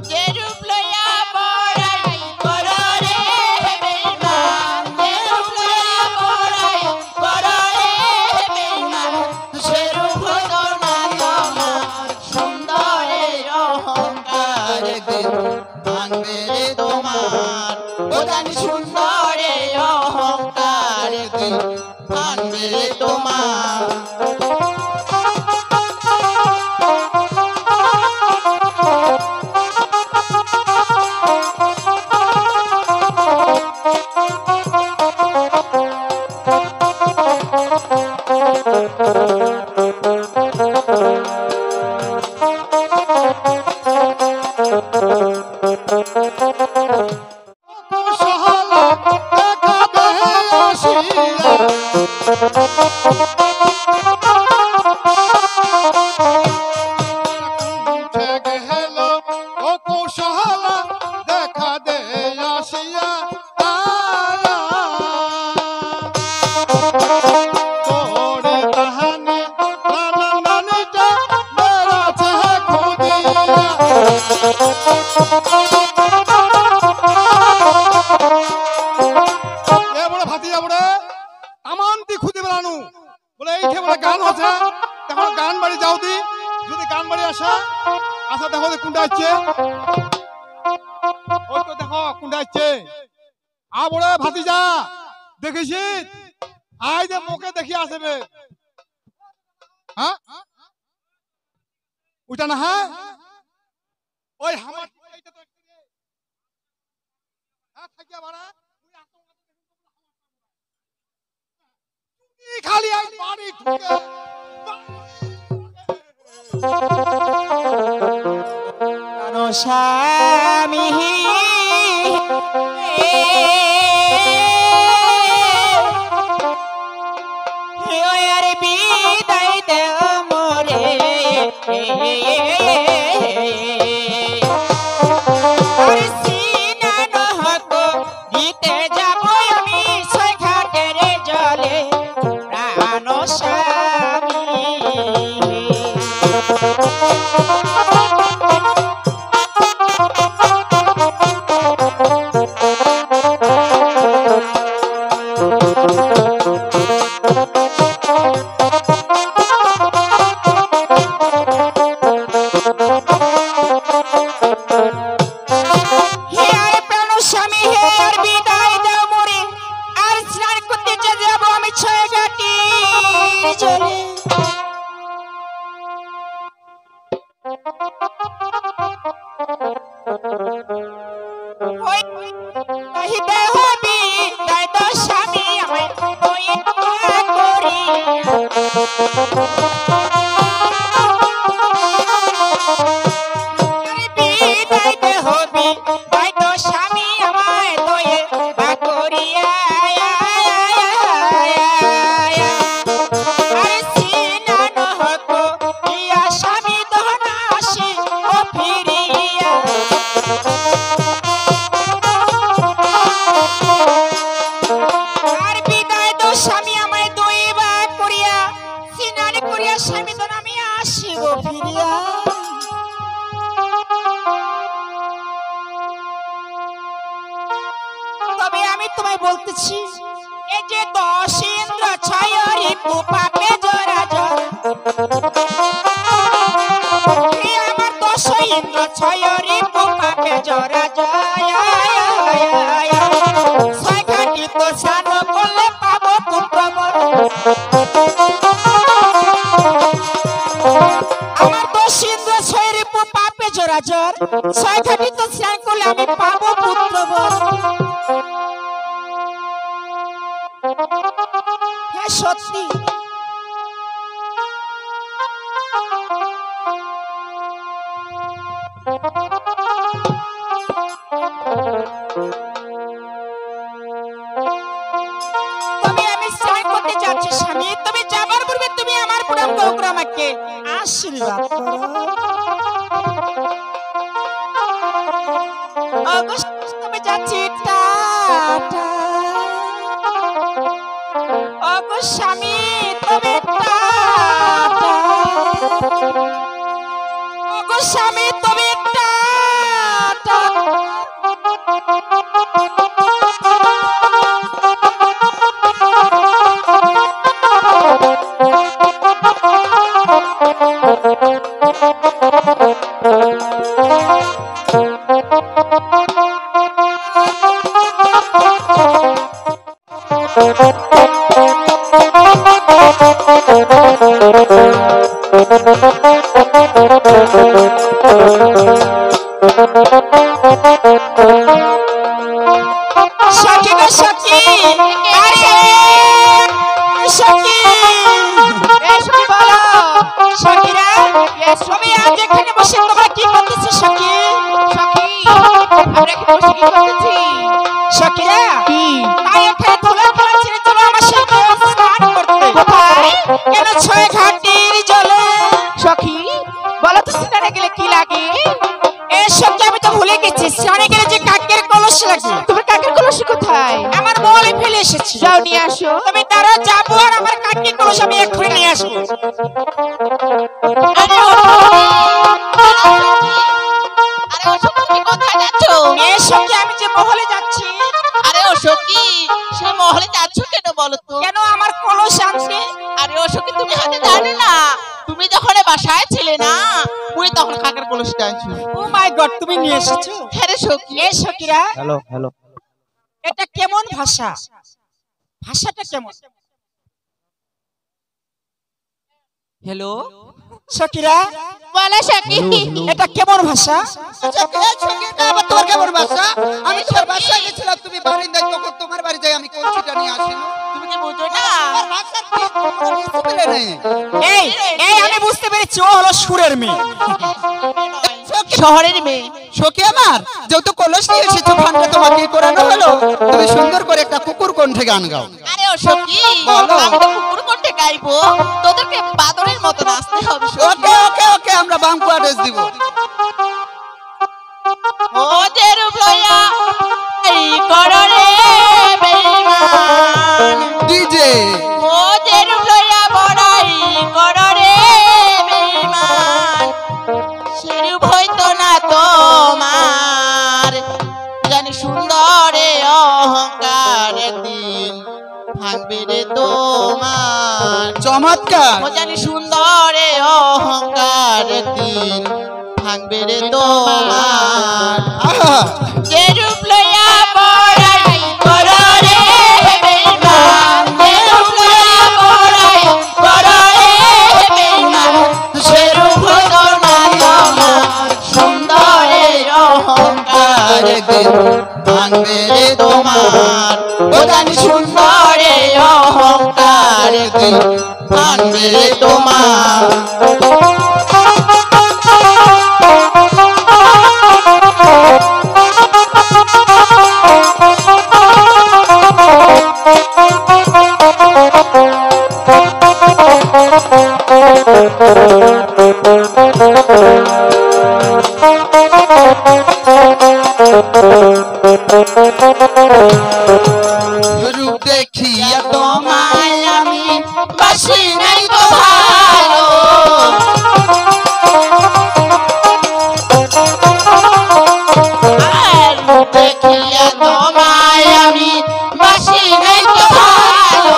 যে রূপ লইয়া বড়াই করো রে বেঈমান, যে রূপ লইয়া বড়াই করো রে বেঈমান, সে রূপ হইতো না তোমার সুন্দরের অহংকার, ভাঙবে রে তোমার ও জানি সুন্দরের অহংকার, ভাঙবে রে তোমার। ভাতিজা দেখেছিস আই যে মুখে দেখি আসবে হ্যাঁ ওটা না হ্যাঁ ওই আমার এইটা তো হ্যাঁ থাকিয়া বাড়া তুই খালি আই বাড়ি ঢুকে কানো স্বামী বিদায় দেও মোরে, সিনা নহক দিতে যাব আমি সৈঘাটের জলে প্রাণ স্বামী। তবে আমি তোমায় বলতেছি এই যে 10 ইন্দ্র 6 রিপু পাপে জরা জরা, এই আমার 10 ইন্দ্র 6 রিপু পাপে জরা জয়া, ছয়খাটি তো স্নান করলে পাবো পুত্র বর, আমার 10 ইন্দ্র 6 রিপু পাপে জরা জর, ছয়খাটি তো স্নান করলে আমি পাবো পুত্র বর। হ্যাঁ সত্যি তবে আমি স্নান করতে যাচ্ছি স্বামী, তুমি যাবার পূর্বে তুমি আমার প্রণাম করো, আমাকে আশীর্বাদ করো। তুমি যাচ্ছি টাটা, ওগো স্বামী তুমি টাটা, ওগো স্বামী তুমি টাটা। সখী গো সখী, আরে সখী, সখী বলো সখীরা, তুমি আজ এখানে বসে তোমরা কি করতেছো সখী? সখী আমরা এখানে বসে কি করতেছি? সখীরা কি তাই এখানে তোলা তোলা ছেড়ে চলো আমার সাথে স্নান করতে। কোথায়? কেন ছয় ঘাটের জলে। সখী বলো তো স্নানে গেলে কি লাগে? এই সখী আমি তো ভুলে গেছি, স্নানে গেলে যে কাকের কলস লাগে। তোমার কাকের কলস কোথায়? আমার বলে ফেলে এসেছি, যাও নিয়ে আসো। তুমি তারা যাবো আর আমার কাকের কলস আমি এক্ষুনি নিয়ে আসবো। আরে ও সখী কোথায় যাচ্ছ? এই সখী আমি যে মহলে যাচ্ছি। আরে ও সখী সে মহলে যাচ্ছ কেন বলো তো? কেন আমার কলস আনছে? আরে ও সখী তুমি হয়তো জানো না, তুমি যখন বাসায় ছিলে না তুমি তখন কাকের কলসটা আনছো। ও মাই গড, তুমি নিয়ে এসেছো? হ্যাঁ রে সখী। এই সখীরা হ্যালো হ্যালো এটা কেমন ভাষা? ভাষাটা কেমন? হ্যালো সখীরা বলো সখী। এটা কেমন ভাষা? আবার তোমার কেমন ভাষা? আমি তোমার বাসায় গেছিলাম, তুমি বারিন্দায়, তখন তোমার বাড়ি যাই আমি কলসিটা নিয়ে আসি। তুমি কি বুঝো না? তোমার ভাষার কি তোমরা বুঝতে নেই? এই এই আমি বুঝতে পেরেছি, ও হলো সুরের মেয়ে। শহরের মেয়ে। সখী আমার, যেহেতু কলস নিয়ে এসেছো, গানটা তোমাকে করানো হলো, তুমি সুন্দর করে একটা কুকুর কণ্ঠে গান গাও। আরে ও সখী বলো। আমি তো কুকুর কণ্ঠে গাইবো, তোদেরকে বাদরের মতো নাচতে হবে সখী। ওকে ওকে ওকে, আমরা বাম্পু অ্যাড্রেস দিব। ও যে রূপ লইয়া এই কররে বেঈমান, ডিজে ও যে রূপ লইয়া বড়াই কররে বেঈমান, সে রূপ হইতো না তোমার, জানি সুন্দরে অহংকার দিন ভাঙবে রে তোমার। চমৎকার। ও জানি সুন্দরে অহংকার দিন ভাঙবে রে তোমার। আহা, যে রূপ লইয়া বড়াই কররে বেঈমান, যে রূপ লইয়া বড়াই কররে বেঈমান, সে রূপ হইতো না তোমার, সুন্দরে অহংকার দিন ভাঙবে রে তোমার। ও জানি সুন্দরে অহংকার দিন ভাঙবে রে তোমার। রূপ দেখিয়া তোমায় আমি বাসি নাই তো ভালো, আর রূপ দেখিয়া তোমায় আমি বাসি নাই তো ভালো,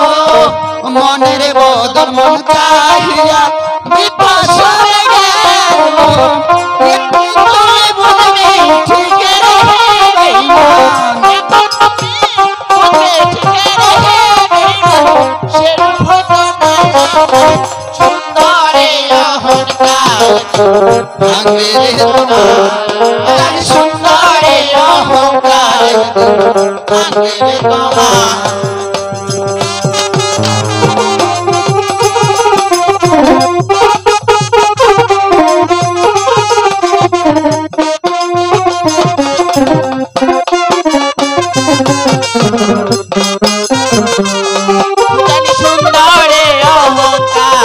মনের বদল মন চাহিয়া বিপাশায় গেল। তুমি বুঝবে ঠিক রে বেঈমান, বুঝবে ঠিক রে বেঈমান, সে রূপ হইতো না তোমার, সুন্দরে অহংকার ভাঙবে রে তোমার। জানি সুন্দরে অহংকার ভাঙবে রে তোমার। জানি সুন্দরে অহংকার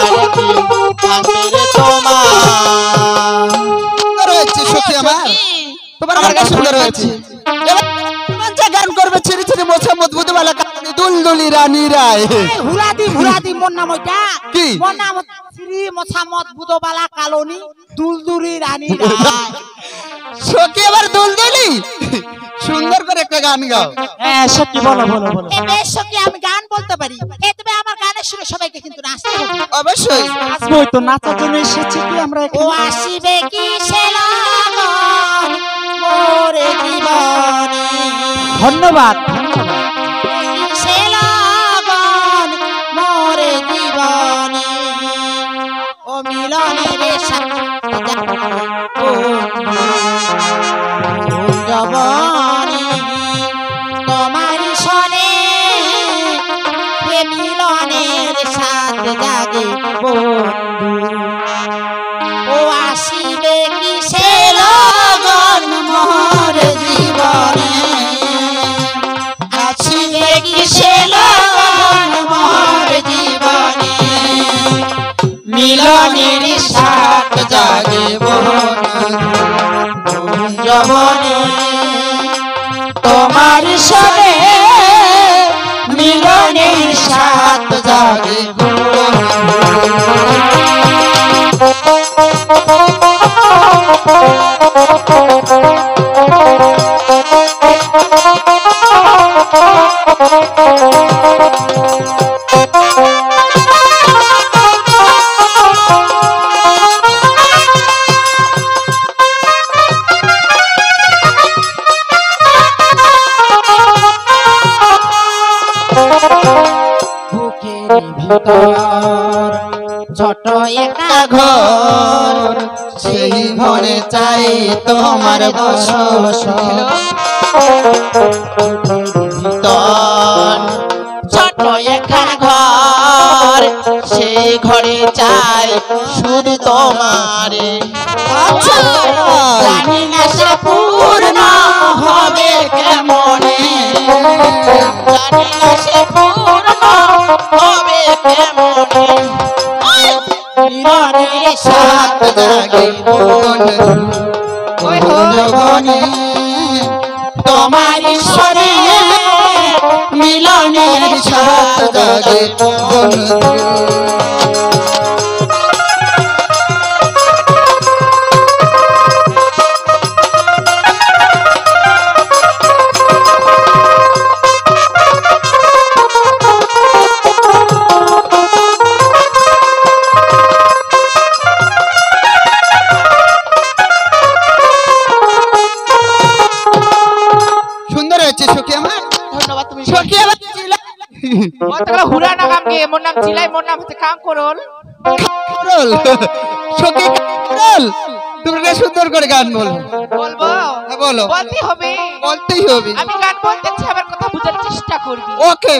ভাঙবে রে তোমার। সুন্দর হয়েছে সখী আমার, তোমার গানটা গান সুন্দর ভালো হয়েছে। এবার কোন যে গান করবে ছিরি ছিরি মোছা মজবুত বালা কানি দুলদুলি রানী রায়। হুরাদি মোর নাম ওইটা। কি? মোর নাম শ্রী মোছামত বুদবালা কালনি দুলদুরি রানী রায়। সখী আবার দুলদুলি, সুন্দর গান গাও। হ্যাঁ সখী বলো বলো বলো। এ বেশ সখী আমি গান বলতে পারি। তবে আমার গানের সুরে সবাইকে কিন্তু নাচতে হবে। অবশ্যই। নাচবই তো, নাচার জন্য এসেছি কি আমরা ও এখানে। আসিবে কি সে লগন মোরে জীবনে, ধন্যবাদ ধন্যবাদ। কি সে লগন মোরে জীবনে, ও মিলনের সাথে জবনে তোমার সনে এ মিলনের সাথে জাগে বন্ধু। ও আসিবে কি সে লগন মোর জীবনে, আসিবে কি সে লগন মোর জীবনে, মিলনের সাথ জাগে জবনে তোমার সনে মিলনের সাথ জাগে বুকের ভিতর ছোট একটা ঘর, সেই ঘরে চাই তোমার বসবাস। ভিতর ছোট একটা ঘর, সেই ঘরে চাই শুধু তোমারে। জানি না সে পূর্ণ হবে কেমনে, জানি না সে পূর্ণ হবে কেমনে, মিলনের সাথ জাগে বনে তোমার সরে, মিলনের সাথ জাগে সুন্দর হয়েছে সখী আমার। ধন্যবাদ। তুমি সখী আমার অতগুলো হুরা না কাম কে, মোর নাম চিলাই, মোর নাম হচ্ছে কাম করল। করল সখী করল, তুমি না সুন্দর করে গান বলো। বলবো হ্যাঁ, বলো। বলতে হবে, বলতেই হবে। আমি গান বলতেছি, আমার কথা বুঝার চেষ্টা করবি। ওকে।